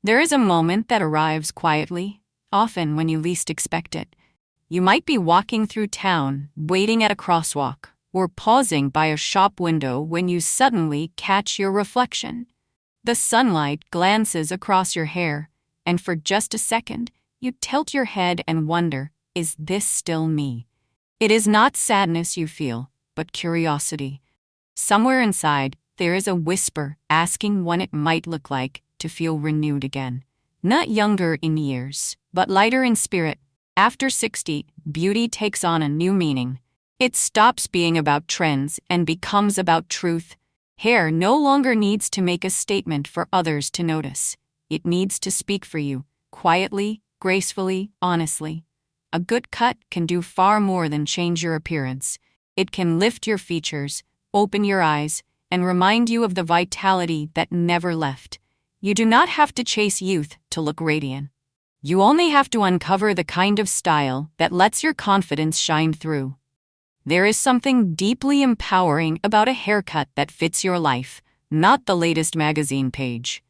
There is a moment that arrives quietly, often when you least expect it. You might be walking through town, waiting at a crosswalk, or pausing by a shop window when you suddenly catch your reflection. The sunlight glances across your hair, and for just a second, you tilt your head and wonder, is this still me? It is not sadness you feel, but curiosity. Somewhere inside, there is a whisper asking what it might look like to feel renewed again. Not younger in years, but lighter in spirit. After 60, beauty takes on a new meaning. It stops being about trends and becomes about truth. Hair no longer needs to make a statement for others to notice. It needs to speak for you, quietly, gracefully, honestly. A good cut can do far more than change your appearance. It can lift your features, open your eyes, and remind you of the vitality that never left. You do not have to chase youth to look radiant. You only have to uncover the kind of style that lets your confidence shine through. There is something deeply empowering about a haircut that fits your life, not the latest magazine page.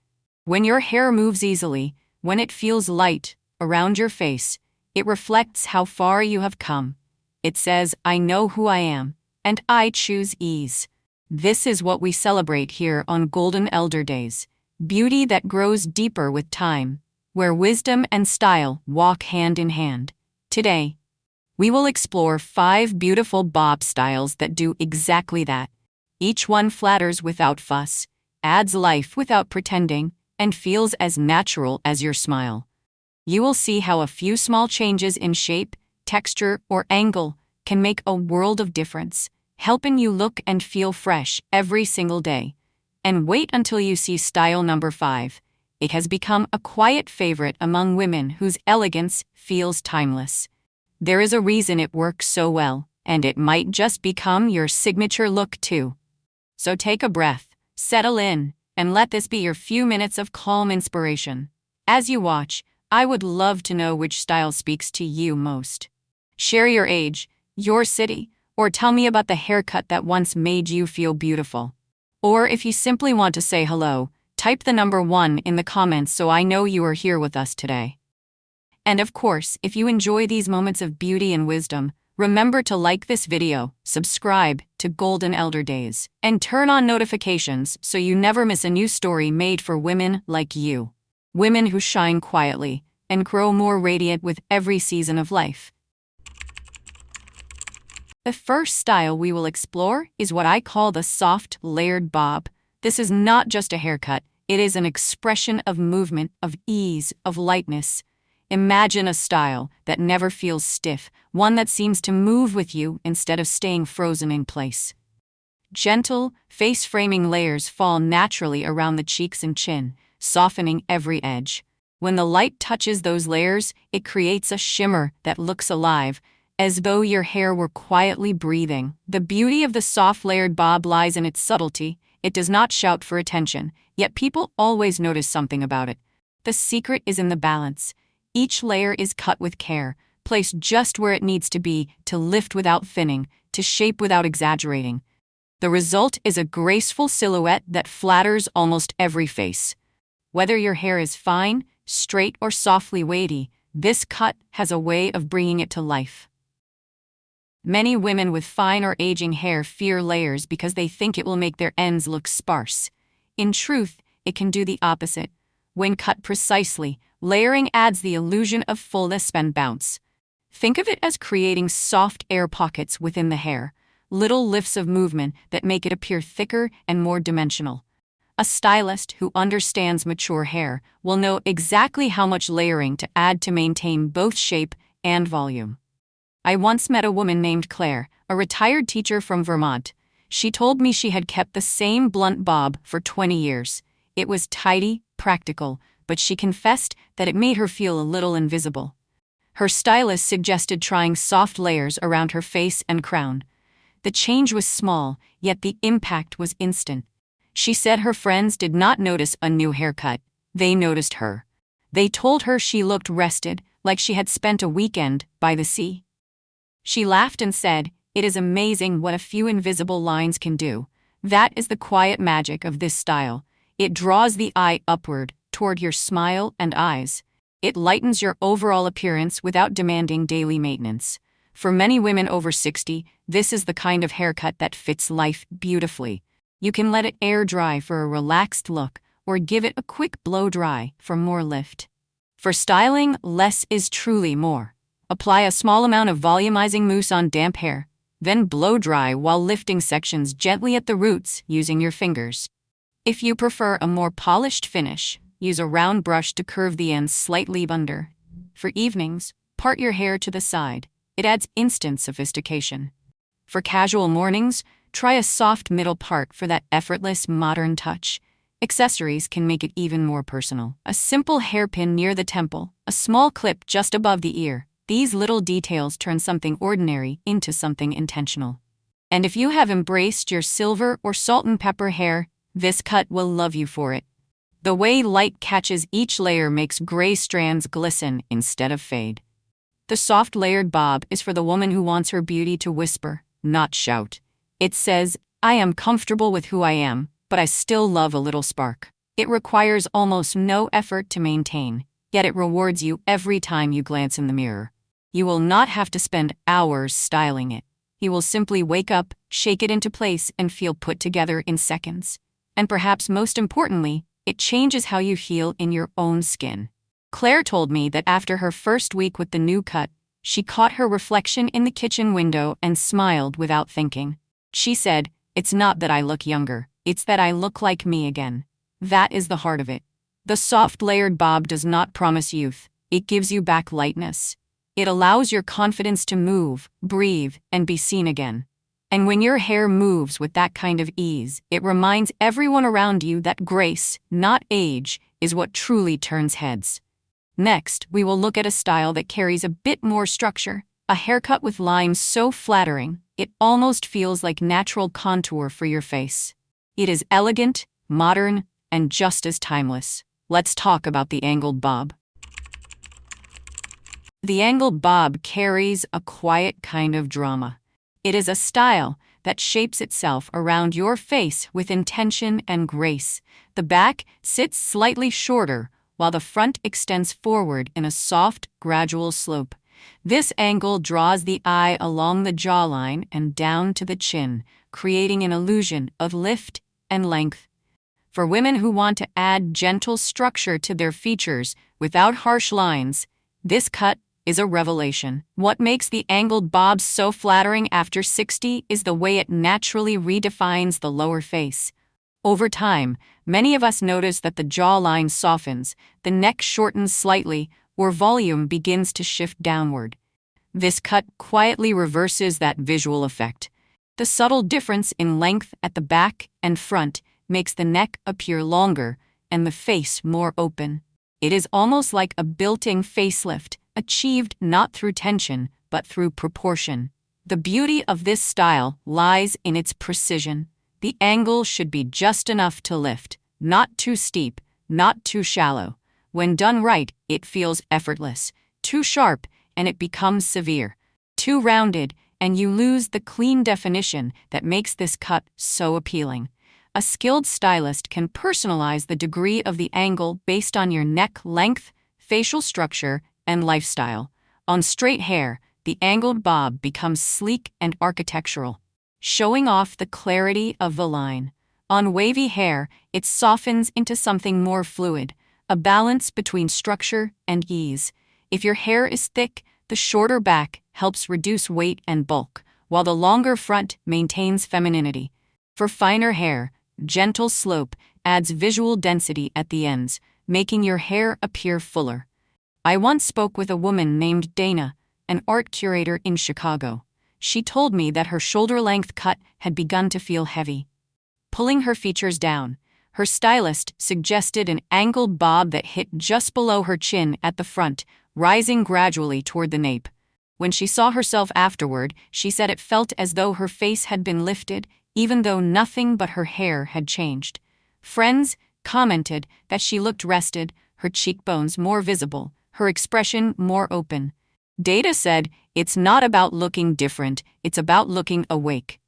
When your hair moves easily, when it feels light around your face, it reflects how far you have come. It says, I know who I am, and I choose ease. This is what we celebrate here on Golden Elder Days. Beauty that grows deeper with time, where wisdom and style walk hand in hand. Today, we will explore 5 beautiful bob styles that do exactly that. Each one flatters without fuss, adds life without pretending, and feels as natural as your smile. You will see how a few small changes in shape, texture, or angle can make a world of difference, helping you look and feel fresh every single day. And wait until you see style number 5. It has become a quiet favorite among women whose elegance feels timeless. There is a reason it works so well, and it might just become your signature look too. So take a breath, settle in, and let this be your few minutes of calm inspiration. As you watch, I would love to know which style speaks to you most. Share your age, your city, or tell me about the haircut that once made you feel beautiful. Or if you simply want to say hello, type the number 1 in the comments so I know you are here with us today. And of course, if you enjoy these moments of beauty and wisdom, remember to like this video, subscribe to Golden Elder Days, and turn on notifications so you never miss a new story made for women like you. Women who shine quietly and grow more radiant with every season of life. The first style we will explore is what I call the soft, layered bob. This is not just a haircut, it is an expression of movement, of ease, of lightness. Imagine a style that never feels stiff, one that seems to move with you instead of staying frozen in place. Gentle, face-framing layers fall naturally around the cheeks and chin, softening every edge. When the light touches those layers, it creates a shimmer that looks alive, as though your hair were quietly breathing. The beauty of the soft layered bob lies in its subtlety. It does not shout for attention, yet people always notice something about it. The secret is in the balance. Each layer is cut with care, placed just where it needs to be to lift without thinning, to shape without exaggerating. The result is a graceful silhouette that flatters almost every face. Whether your hair is fine, straight, or softly wavy, this cut has a way of bringing it to life. Many women with fine or aging hair fear layers because they think it will make their ends look sparse. In truth, it can do the opposite. When cut precisely, layering adds the illusion of fullness and bounce. Think of it as creating soft air pockets within the hair, little lifts of movement that make it appear thicker and more dimensional. A stylist who understands mature hair will know exactly how much layering to add to maintain both shape and volume. I once met a woman named Claire, a retired teacher from Vermont. She told me she had kept the same blunt bob for 20 years. It was tidy, practical, but she confessed that it made her feel a little invisible. Her stylist suggested trying soft layers around her face and crown. The change was small, yet the impact was instant. She said her friends did not notice a new haircut. They noticed her. They told her she looked rested, like she had spent a weekend by the sea. She laughed and said, "It is amazing what a few invisible lines can do. That is the quiet magic of this style. It draws the eye upward, toward your smile and eyes. It lightens your overall appearance without demanding daily maintenance. For many women over 60, this is the kind of haircut that fits life beautifully. You can let it air dry for a relaxed look, or give it a quick blow dry for more lift. For styling, less is truly more. Apply a small amount of volumizing mousse on damp hair, then blow dry while lifting sections gently at the roots using your fingers. If you prefer a more polished finish, use a round brush to curve the ends slightly under. For evenings, part your hair to the side. It adds instant sophistication. For casual mornings, try a soft middle part for that effortless modern touch. Accessories can make it even more personal. A simple hairpin near the temple, a small clip just above the ear. These little details turn something ordinary into something intentional. And if you have embraced your silver or salt and pepper hair, this cut will love you for it. The way light catches each layer makes gray strands glisten instead of fade. The soft layered bob is for the woman who wants her beauty to whisper, not shout. It says, I am comfortable with who I am, but I still love a little spark. It requires almost no effort to maintain, yet it rewards you every time you glance in the mirror. You will not have to spend hours styling it. You will simply wake up, shake it into place, and feel put together in seconds. And perhaps most importantly, it changes how you feel in your own skin. Claire told me that after her first week with the new cut, she caught her reflection in the kitchen window and smiled without thinking. She said, "It's not that I look younger, it's that I look like me again." That is the heart of it. The soft layered bob does not promise youth, it gives you back lightness. It allows your confidence to move, breathe, and be seen again. And when your hair moves with that kind of ease, it reminds everyone around you that grace, not age, is what truly turns heads. Next, we will look at a style that carries a bit more structure, a haircut with lines so flattering, it almost feels like natural contour for your face. It is elegant, modern, and just as timeless. Let's talk about the angled bob. The angled bob carries a quiet kind of drama. It is a style that shapes itself around your face with intention and grace. The back sits slightly shorter, while the front extends forward in a soft, gradual slope. This angle draws the eye along the jawline and down to the chin, creating an illusion of lift and length. For women who want to add gentle structure to their features without harsh lines, this cut is a revelation. What makes the angled bob so flattering after 60 is the way it naturally redefines the lower face. Over time, many of us notice that the jawline softens, the neck shortens slightly, or volume begins to shift downward. This cut quietly reverses that visual effect. The subtle difference in length at the back and front makes the neck appear longer and the face more open. It is almost like a built-in facelift, achieved not through tension, but through proportion. The beauty of this style lies in its precision. The angle should be just enough to lift, not too steep, not too shallow. When done right, it feels effortless. Too sharp, and it becomes severe. Too rounded, and you lose the clean definition that makes this cut so appealing. A skilled stylist can personalize the degree of the angle based on your neck length, facial structure, and lifestyle. On straight hair, the angled bob becomes sleek and architectural, showing off the clarity of the line. On wavy hair, it softens into something more fluid, a balance between structure and ease. If your hair is thick, the shorter back helps reduce weight and bulk, while the longer front maintains femininity. For finer hair, gentle slope adds visual density at the ends, making your hair appear fuller. I once spoke with a woman named Dana, an art curator in Chicago. She told me that her shoulder-length cut had begun to feel heavy. Pulling her features down, her stylist suggested an angled bob that hit just below her chin at the front, rising gradually toward the nape. When she saw herself afterward, she said it felt as though her face had been lifted, even though nothing but her hair had changed. Friends commented that she looked rested, her cheekbones more visible, her expression more open. Data said, "It's not about looking different, it's about looking awake."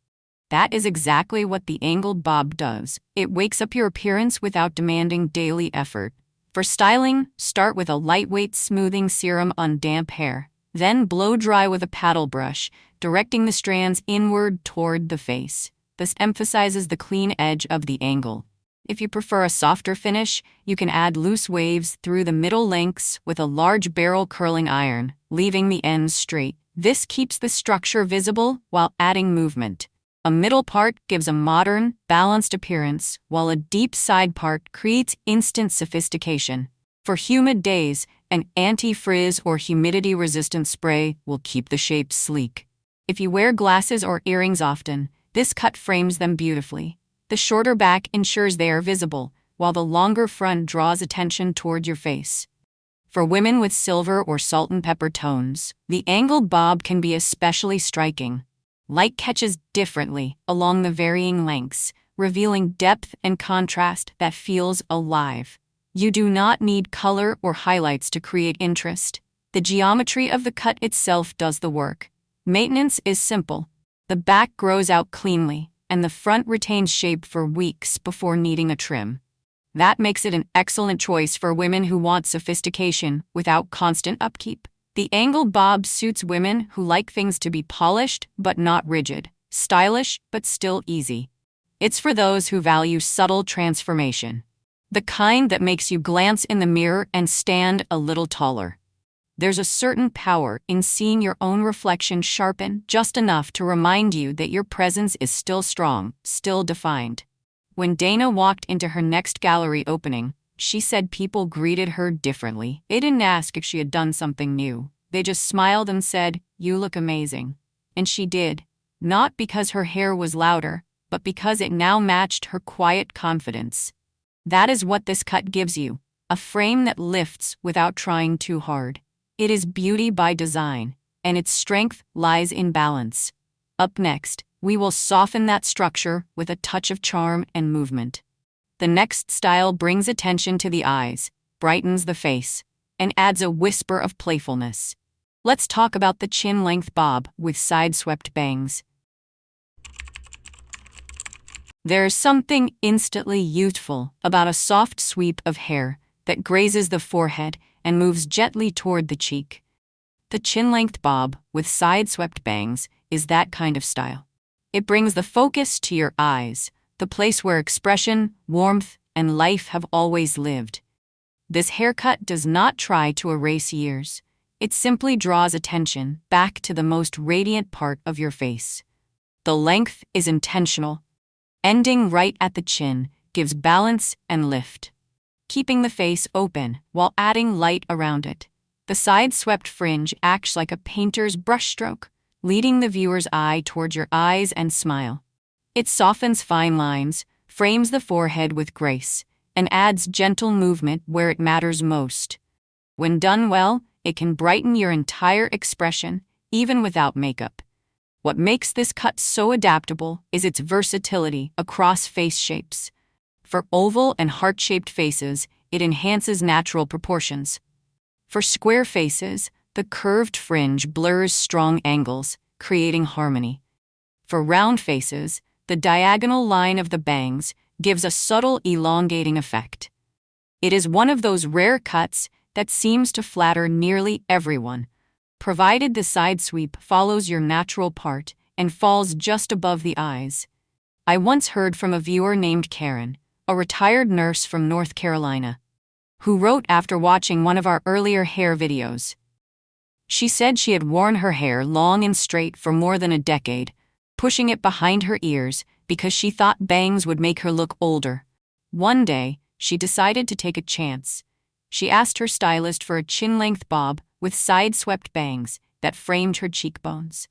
That is exactly what the angled bob does. It wakes up your appearance without demanding daily effort. For styling, start with a lightweight smoothing serum on damp hair, then blow dry with a paddle brush, directing the strands inward toward the face. This emphasizes the clean edge of the angle. If you prefer a softer finish, you can add loose waves through the middle lengths with a large barrel curling iron, leaving the ends straight. This keeps the structure visible while adding movement. A middle part gives a modern, balanced appearance, while a deep side part creates instant sophistication. For humid days, an anti-frizz or humidity-resistant spray will keep the shape sleek. If you wear glasses or earrings often, this cut frames them beautifully. The shorter back ensures they are visible, while the longer front draws attention toward your face. For women with silver or salt and pepper tones, the angled bob can be especially striking. Light catches differently along the varying lengths, revealing depth and contrast that feels alive. You do not need color or highlights to create interest. The geometry of the cut itself does the work. Maintenance is simple. The back grows out cleanly, and the front retains shape for weeks before needing a trim. That makes it an excellent choice for women who want sophistication without constant upkeep. The angled bob suits women who like things to be polished but not rigid, stylish but still easy. It's for those who value subtle transformation, the kind that makes you glance in the mirror and stand a little taller. There's a certain power in seeing your own reflection sharpen just enough to remind you that your presence is still strong, still defined. When Dana walked into her next gallery opening, she said people greeted her differently. They didn't ask if she had done something new. They just smiled and said, "You look amazing." And she did, not because her hair was louder, but because it now matched her quiet confidence. That is what this cut gives you, a frame that lifts without trying too hard. It is beauty by design, and its strength lies in balance. Up next, we will soften that structure with a touch of charm and movement. The next style brings attention to the eyes, brightens the face, and adds a whisper of playfulness. Let's talk about the chin-length bob with side-swept bangs. There's something instantly youthful about a soft sweep of hair that grazes the forehead and moves gently toward the cheek. The chin-length bob with side-swept bangs is that kind of style. It brings the focus to your eyes, the place where expression, warmth, and life have always lived. This haircut does not try to erase years. It simply draws attention back to the most radiant part of your face. The length is intentional. Ending right at the chin gives balance and lift, keeping the face open while adding light around it. The side-swept fringe acts like a painter's brushstroke, leading the viewer's eye toward your eyes and smile. It softens fine lines, frames the forehead with grace, and adds gentle movement where it matters most. When done well, it can brighten your entire expression, even without makeup. What makes this cut so adaptable is its versatility across face shapes. For oval and heart-shaped faces, it enhances natural proportions. For square faces, the curved fringe blurs strong angles, creating harmony. For round faces, the diagonal line of the bangs gives a subtle elongating effect. It is one of those rare cuts that seems to flatter nearly everyone, provided the side sweep follows your natural part and falls just above the eyes. I once heard from a viewer named Karen, a retired nurse from North Carolina, who wrote after watching one of our earlier hair videos. She said she had worn her hair long and straight for more than a decade, pushing it behind her ears because she thought bangs would make her look older. One day, she decided to take a chance. She asked her stylist for a chin-length bob with side-swept bangs that framed her cheekbones.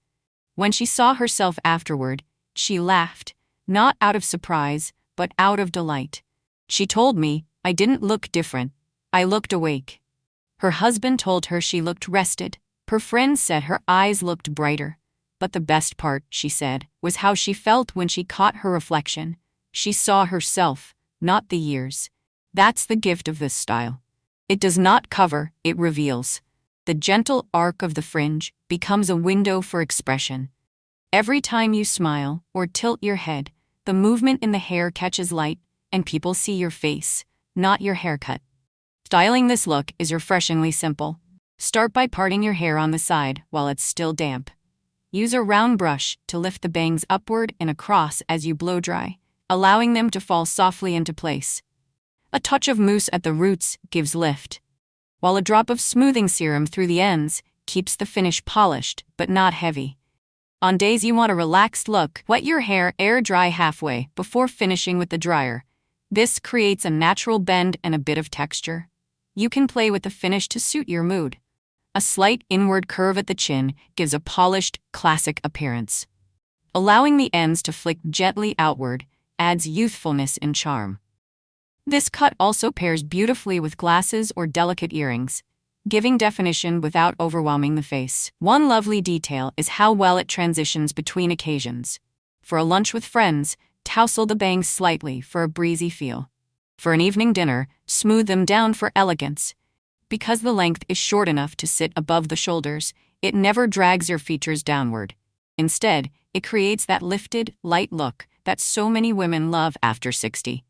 When she saw herself afterward, she laughed, not out of surprise, but out of delight. She told me, "I didn't look different. I looked awake." Her husband told her she looked rested. Her friends said her eyes looked brighter. But the best part, she said, was how she felt when she caught her reflection. She saw herself, not the years. That's the gift of this style. It does not cover, it reveals. The gentle arc of the fringe becomes a window for expression. Every time you smile or tilt your head, the movement in the hair catches light, and people see your face, not your haircut. Styling this look is refreshingly simple. Start by parting your hair on the side while it's still damp. Use a round brush to lift the bangs upward and across as you blow dry, allowing them to fall softly into place. A touch of mousse at the roots gives lift, while a drop of smoothing serum through the ends keeps the finish polished but not heavy. On days you want a relaxed look, wet your hair air dry halfway before finishing with the dryer. This creates a natural bend and a bit of texture. You can play with the finish to suit your mood. A slight inward curve at the chin gives a polished, classic appearance. Allowing the ends to flick gently outward adds youthfulness and charm. This cut also pairs beautifully with glasses or delicate earrings, giving definition without overwhelming the face. One lovely detail is how well it transitions between occasions. For a lunch with friends, tousle the bangs slightly for a breezy feel. For an evening dinner, smooth them down for elegance. Because the length is short enough to sit above the shoulders, it never drags your features downward. Instead, it creates that lifted, light look that so many women love after 60.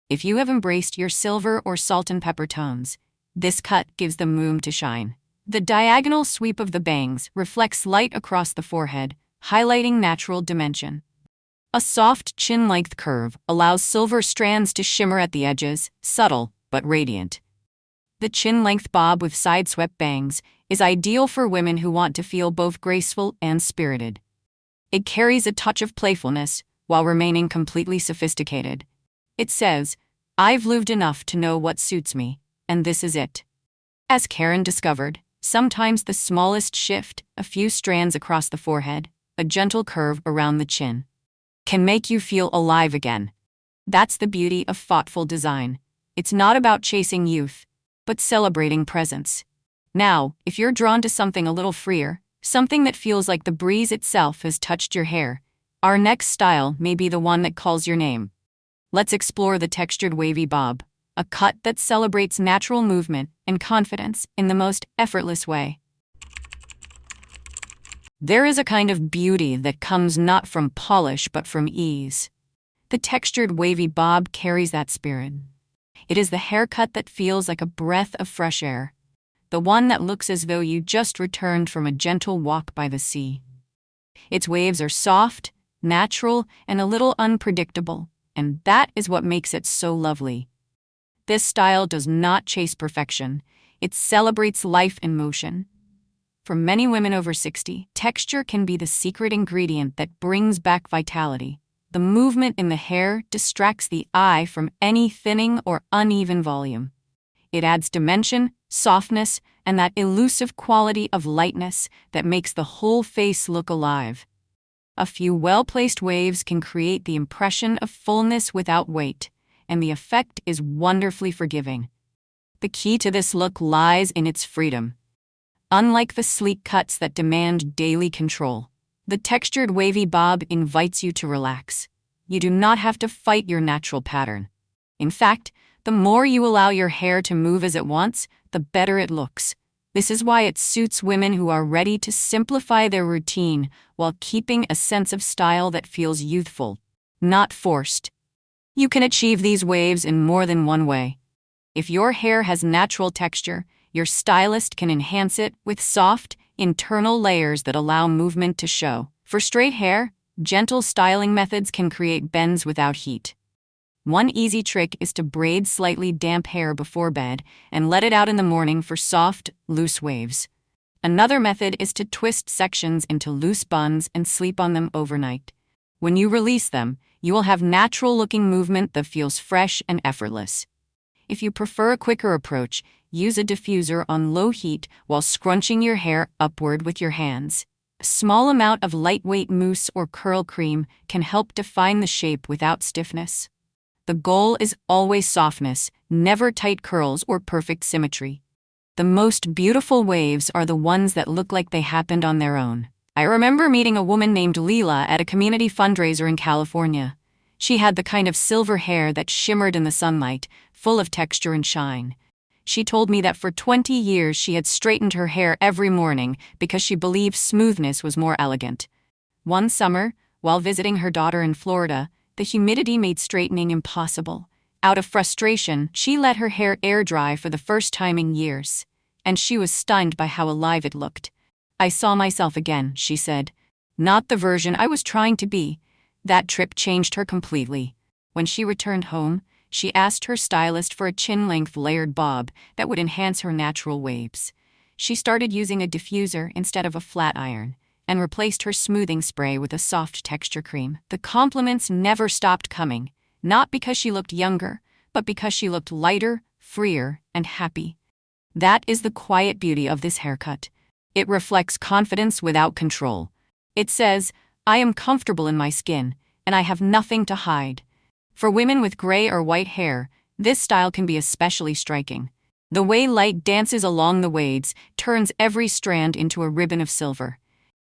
If you have embraced your silver or salt and pepper tones, this cut gives them room to shine. The diagonal sweep of the bangs reflects light across the forehead, highlighting natural dimension. A soft chin-length curve allows silver strands to shimmer at the edges, subtle but radiant. The chin-length bob with side-swept bangs is ideal for women who want to feel both graceful and spirited. It carries a touch of playfulness while remaining completely sophisticated. It says, "I've lived enough to know what suits me, and this is it." As Karen discovered, sometimes the smallest shift, a few strands across the forehead, a gentle curve around the chin, can make you feel alive again. That's the beauty of thoughtful design. It's not about chasing youth, but celebrating presence. Now, if you're drawn to something a little freer, something that feels like the breeze itself has touched your hair, our next style may be the one that calls your name. Let's explore the textured wavy bob, a cut that celebrates natural movement and confidence in the most effortless way. There is a kind of beauty that comes not from polish but from ease. The textured wavy bob carries that spirit. It is the haircut that feels like a breath of fresh air, the one that looks as though you just returned from a gentle walk by the sea. Its waves are soft, natural, and a little unpredictable, and that is what makes it so lovely. This style does not chase perfection, it celebrates life in motion. For many women over 60, texture can be the secret ingredient that brings back vitality. The movement in the hair distracts the eye from any thinning or uneven volume. It adds dimension, softness, and that elusive quality of lightness that makes the whole face look alive. A few well-placed waves can create the impression of fullness without weight, and the effect is wonderfully forgiving. The key to this look lies in its freedom. Unlike the sleek cuts that demand daily control, the textured wavy bob invites you to relax. You do not have to fight your natural pattern. In fact, the more you allow your hair to move as it wants, the better it looks. This is why it suits women who are ready to simplify their routine while keeping a sense of style that feels youthful, not forced. You can achieve these waves in more than one way. If your hair has natural texture, your stylist can enhance it with soft, internal layers that allow movement to show. For straight hair, gentle styling methods can create bends without heat. One easy trick is to braid slightly damp hair before bed and let it out in the morning for soft, loose waves. Another method is to twist sections into loose buns and sleep on them overnight. When you release them, you will have natural-looking movement that feels fresh and effortless. If you prefer a quicker approach, use a diffuser on low heat while scrunching your hair upward with your hands. A small amount of lightweight mousse or curl cream can help define the shape without stiffness. The goal is always softness, never tight curls or perfect symmetry. The most beautiful waves are the ones that look like they happened on their own. I remember meeting a woman named Leela at a community fundraiser in California. She had the kind of silver hair that shimmered in the sunlight, full of texture and shine. She told me that for 20 years she had straightened her hair every morning because she believed smoothness was more elegant. One summer, while visiting her daughter in Florida, the humidity made straightening impossible, Out of frustration, she let her hair air dry for the first time in years, and she was stunned by how alive it looked. "I saw myself again," she said. "Not the version I was trying to be." That trip changed her completely. When she returned home, she asked her stylist for a chin-length layered bob that would enhance her natural waves. She started using a diffuser instead of a flat iron, and replaced her smoothing spray with a soft texture cream. The compliments never stopped coming, not because she looked younger, but because she looked lighter, freer, and happy. That is the quiet beauty of this haircut. It reflects confidence without control. It says, "I am comfortable in my skin, and I have nothing to hide." For women with gray or white hair, this style can be especially striking. The way light dances along the waves turns every strand into a ribbon of silver.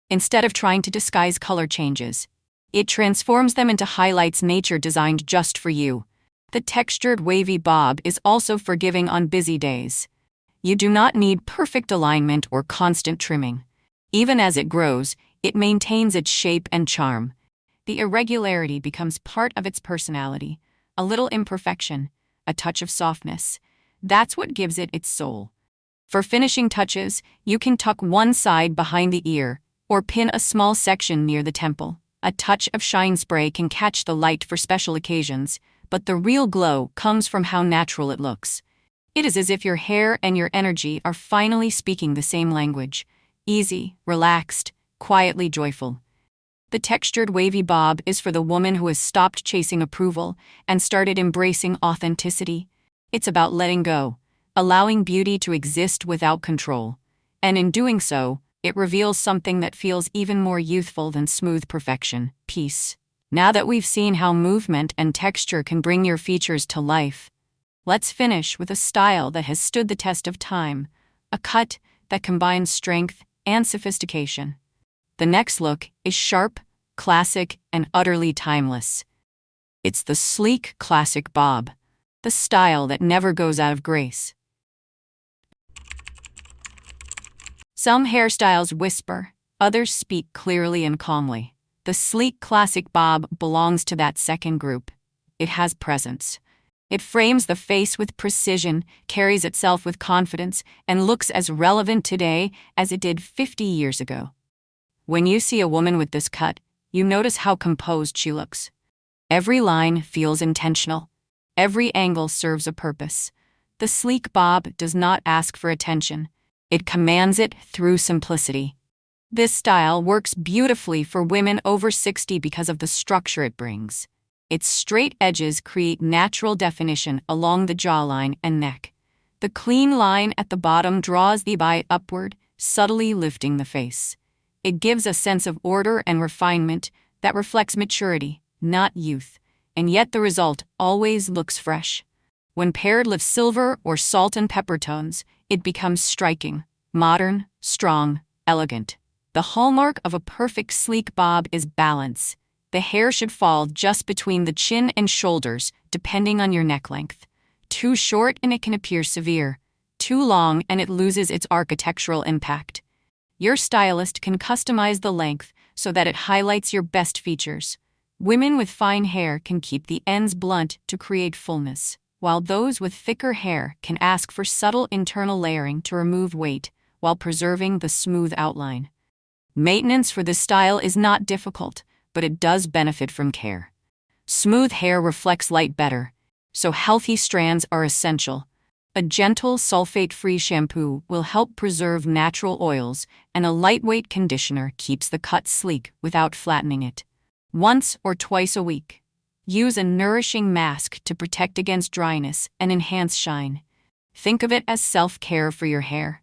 Instead of trying to disguise color changes, it transforms them into highlights nature designed just for you. The textured wavy bob is also forgiving on busy days. You do not need perfect alignment or constant trimming. Even as it grows, it maintains its shape and charm. The irregularity becomes part of its personality, a little imperfection, a touch of softness. That's what gives it its soul. For finishing touches, you can tuck one side behind the ear or pin a small section near the temple. A touch of shine spray can catch the light for special occasions, but the real glow comes from how natural it looks. It is as if your hair and your energy are finally speaking the same language. Easy, relaxed, quietly joyful. The textured wavy bob is for the woman who has stopped chasing approval and started embracing authenticity. It's about letting go, allowing beauty to exist without control. And in doing so, it reveals something that feels even more youthful than smooth perfection: peace. Now that we've seen how movement and texture can bring your features to life, let's finish with a style that has stood the test of time, a cut that combines strength and sophistication. The next look is sharp, classic, and utterly timeless. It's the sleek classic bob, the style that never goes out of grace. Some hairstyles whisper, others speak clearly and calmly. The sleek classic bob belongs to that second group. It has presence. It frames the face with precision, carries itself with confidence, and looks as relevant today as it did 50 years ago. When you see a woman with this cut, you notice how composed she looks. Every line feels intentional. Every angle serves a purpose. The sleek bob does not ask for attention. It commands it through simplicity. This style works beautifully for women over 60 because of the structure it brings. Its straight edges create natural definition along the jawline and neck. The clean line at the bottom draws the eye upward, subtly lifting the face. It gives a sense of order and refinement that reflects maturity, not youth, and yet the result always looks fresh. When paired with silver or salt and pepper tones, it becomes striking, modern, strong, elegant. The hallmark of a perfect sleek bob is balance. The hair should fall just between the chin and shoulders, depending on your neck length. Too short and it can appear severe. Too long and it loses its architectural impact. Your stylist can customize the length so that it highlights your best features. Women with fine hair can keep the ends blunt to create fullness, while those with thicker hair can ask for subtle internal layering to remove weight while preserving the smooth outline. Maintenance for this style is not difficult, but it does benefit from care. Smooth hair reflects light better, so healthy strands are essential. A gentle sulfate-free shampoo will help preserve natural oils, and a lightweight conditioner keeps the cut sleek without flattening it. Once or twice a week, use a nourishing mask to protect against dryness and enhance shine. Think of it as self-care for your hair,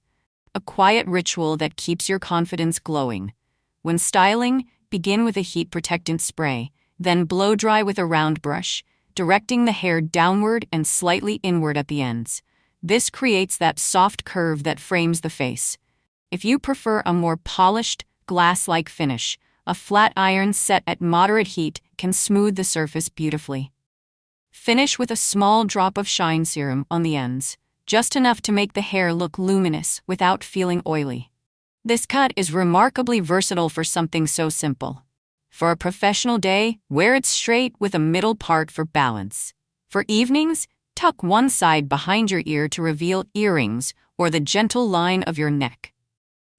a quiet ritual that keeps your confidence glowing. When styling, begin with a heat protectant spray, then blow dry with a round brush, directing the hair downward and slightly inward at the ends. This creates that soft curve that frames the face. If you prefer a more polished, glass-like finish, a flat iron set at moderate heat can smooth the surface beautifully. Finish with a small drop of shine serum on the ends, just enough to make the hair look luminous without feeling oily. This cut is remarkably versatile for something so simple. For a professional day, wear it straight with a middle part for balance. For evenings, tuck one side behind your ear to reveal earrings or the gentle line of your neck.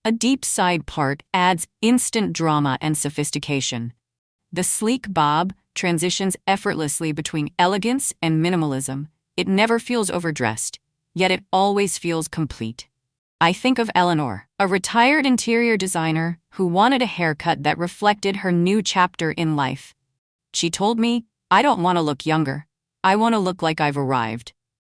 A deep side part adds instant drama and sophistication. The sleek bob transitions effortlessly between elegance and minimalism. It never feels overdressed, yet it always feels complete. I think of Eleanor, a retired interior designer who wanted a haircut that reflected her new chapter in life. She told me, "I don't want to look younger. I want to look like I've arrived."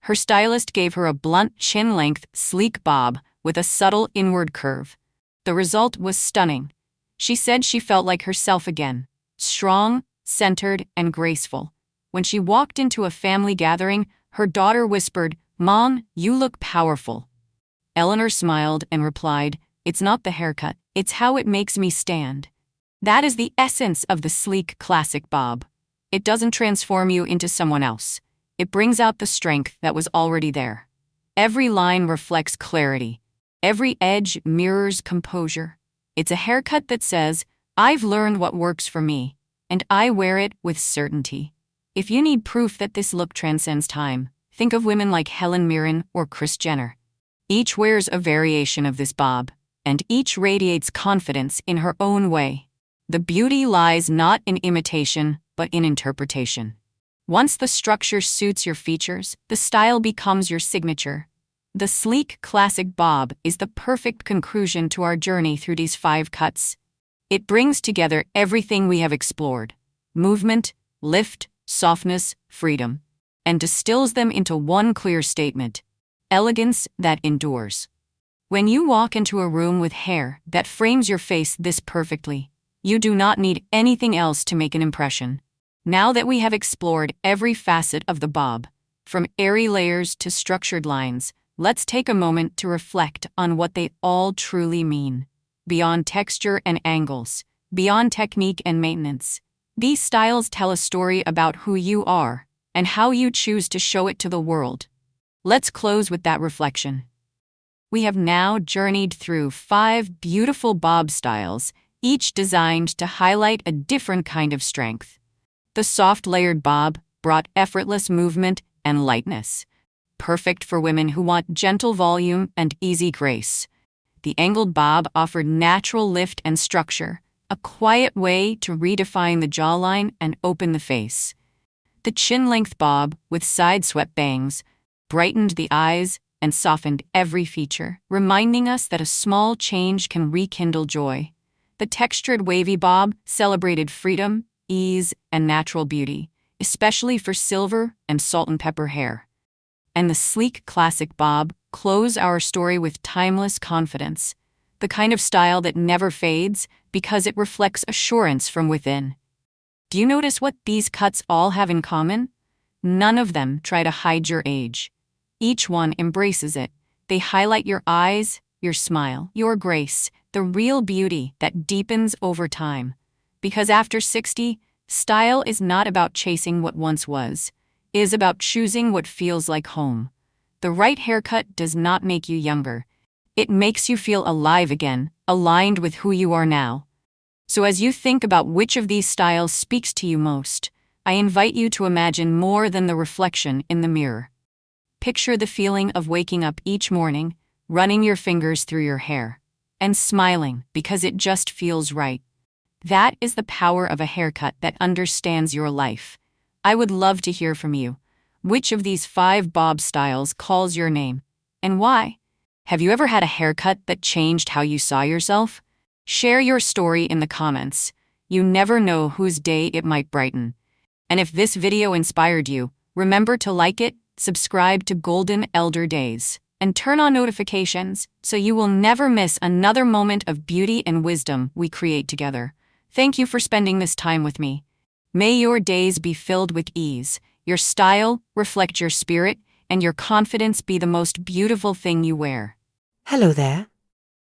Her stylist gave her a blunt, chin-length, sleek bob with a subtle inward curve. The result was stunning. She said she felt like herself again, strong, centered, and graceful. When she walked into a family gathering, her daughter whispered, "Mom, you look powerful." Eleanor smiled and replied, "It's not the haircut, it's how it makes me stand." That is the essence of the sleek classic bob. It doesn't transform you into someone else. It brings out the strength that was already there. Every line reflects clarity. Every edge mirrors composure. It's a haircut that says, "I've learned what works for me, and I wear it with certainty." If you need proof that this look transcends time, think of women like Helen Mirren or Kris Jenner. Each wears a variation of this bob, and each radiates confidence in her own way. The beauty lies not in imitation, but in interpretation. Once the structure suits your features, the style becomes your signature. The sleek classic bob is the perfect conclusion to our journey through these 5 cuts. It brings together everything we have explored: movement, lift, softness, freedom, and distills them into one clear statement: elegance that endures. When you walk into a room with hair that frames your face this perfectly, you do not need anything else to make an impression. Now that we have explored every facet of the bob, from airy layers to structured lines, let's take a moment to reflect on what they all truly mean. Beyond texture and angles, beyond technique and maintenance, these styles tell a story about who you are and how you choose to show it to the world. Let's close with that reflection. We have now journeyed through 5 beautiful bob styles, each designed to highlight a different kind of strength. The soft layered bob brought effortless movement and lightness, perfect for women who want gentle volume and easy grace. The angled bob offered natural lift and structure, a quiet way to redefine the jawline and open the face. The chin-length bob, with side-swept bangs, brightened the eyes and softened every feature, reminding us that a small change can rekindle joy. The textured wavy bob celebrated freedom, ease, and natural beauty, especially for silver and salt and pepper hair. And the sleek classic bob closed our story with timeless confidence, the kind of style that never fades because it reflects assurance from within. Do you notice what these cuts all have in common? None of them try to hide your age. Each one embraces it. They highlight your eyes, your smile, your grace, the real beauty that deepens over time. Because after 60, style is not about chasing what once was. It is about choosing what feels like home. The right haircut does not make you younger. It makes you feel alive again, aligned with who you are now. So as you think about which of these styles speaks to you most, I invite you to imagine more than the reflection in the mirror. Picture the feeling of waking up each morning, running your fingers through your hair, and smiling because it just feels right. That is the power of a haircut that understands your life. I would love to hear from you. Which of these 5 bob styles calls your name, and why? Have you ever had a haircut that changed how you saw yourself? Share your story in the comments. You never know whose day it might brighten. And if this video inspired you, remember to like it, subscribe to Golden Elder Days, and turn on notifications so you will never miss another moment of beauty and wisdom we create together. Thank you for spending this time with me. May your days be filled with ease, your style reflect your spirit, and your confidence be the most beautiful thing you wear. Hello there.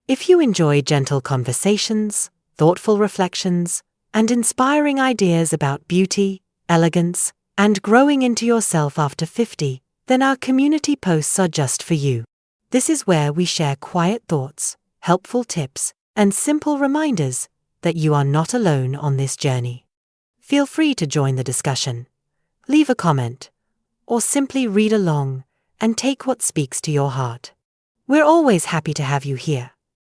If you enjoy gentle conversations, thoughtful reflections, and inspiring ideas about beauty, elegance, and growing into yourself after 50, then our community posts are just for you. This is where we share quiet thoughts, helpful tips, and simple reminders that you are not alone on this journey. Feel free to join the discussion. Leave a comment or simply read along and take what speaks to your heart. We're always happy to have you here.